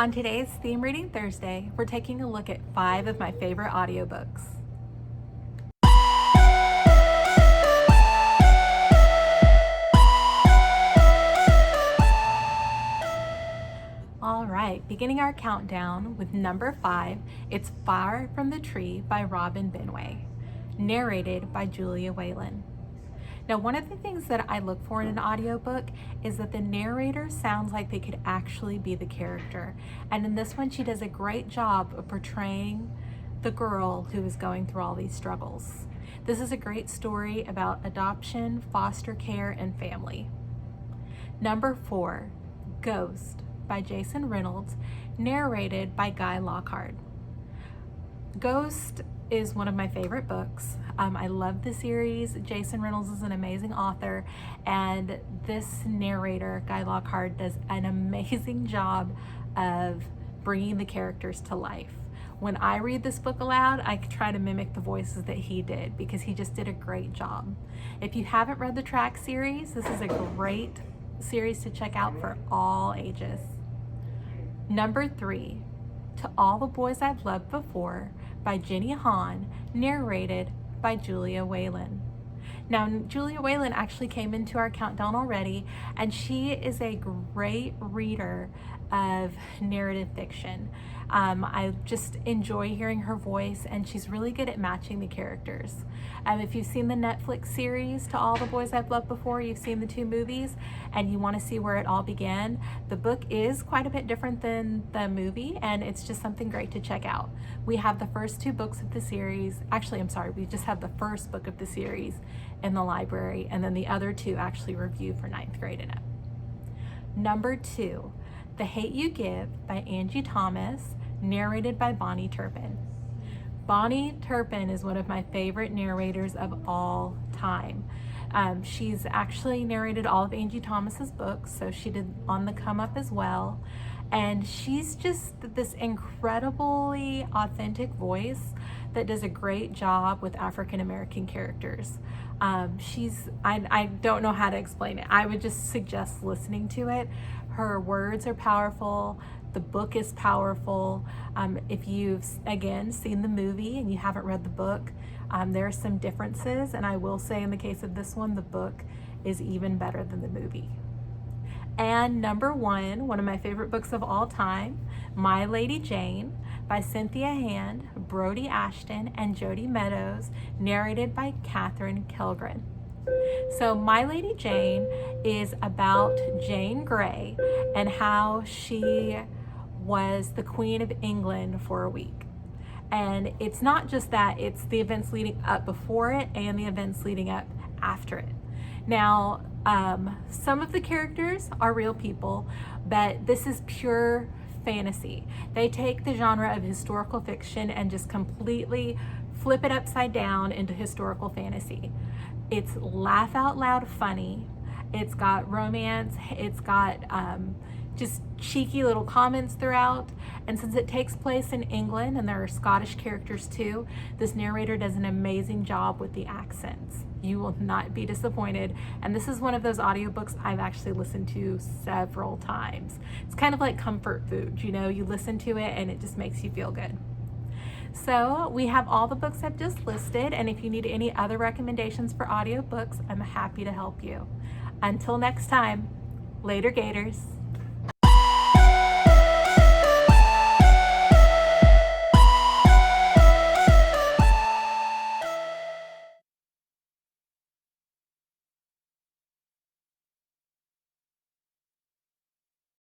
On today's Theme Reading Thursday, we're taking a look at 5 of my favorite audiobooks. All right, beginning our countdown with number 5, it's Far from the Tree by Robin Benway, narrated by Julia Whalen. Now, one of the things that I look for in an audiobook is that the narrator sounds like they could actually be the character. And in this one, she does a great job of portraying the girl who is going through all these struggles. This is a great story about adoption, foster care, and family. Number 4, Ghost by Jason Reynolds, narrated by Guy Lockhart. Ghost is one of my favorite books. I love the series. Jason Reynolds is an amazing author, and this narrator, Guy Lockhart, does an amazing job of bringing the characters to life. When I read this book aloud, I try to mimic the voices that he did because he just did a great job. If you haven't read the Track series, this is a great series to check out for all ages. Number 3, To All the Boys I've Loved Before by Jenny Han, narrated by Julia Whalen. Now, Julia Whalen actually came into our countdown already, and she is a great reader of narrative fiction. I just enjoy hearing her voice, and she's really good at matching the characters. If you've seen the Netflix series To All the Boys I've Loved Before, you've seen the 2 movies, and you want to see where it all began, the book is quite a bit different than the movie, and it's just something great to check out. We have the first 2 books of the series. Actually, I'm sorry, we just have the first book of the series in the library, and then the other 2 actually review for 9th grade and up. Number 2, The Hate U Give by Angie Thomas, narrated by Bonnie Turpin. Bonnie Turpin is one of my favorite narrators of all time. She's actually narrated all of Angie Thomas's books, so she did On the Come Up as well. And she's just this incredibly authentic voice that does a great job with African American characters. I don't know how to explain it. I would just suggest listening to it. Her words are powerful. The book is powerful. If you've, again, seen the movie and you haven't read the book, there are some differences. And I will say in the case of this one, the book is even better than the movie. And number 1, one of my favorite books of all time, My Lady Jane by Cynthia Hand, Brody Ashton, and Jody Meadows, narrated by Katherine Kellgren. So My Lady Jane is about Jane Grey and how she was the Queen of England for a week. And it's not just that, it's the events leading up before it and the events leading up after it. Now, some of the characters are real people, but this is pure fantasy. They take the genre of historical fiction and just completely flip it upside down into historical fantasy. It's laugh out loud funny. It's got romance. It's got just cheeky little comments throughout. And since it takes place in England and there are Scottish characters too, this narrator does an amazing job with the accents. You will not be disappointed. And this is one of those audiobooks I've actually listened to several times. It's kind of like comfort food, you know, you listen to it and it just makes you feel good. So we have all the books I've just listed, and if you need any other recommendations for audiobooks, I'm happy to help you. Until next time, later Gators.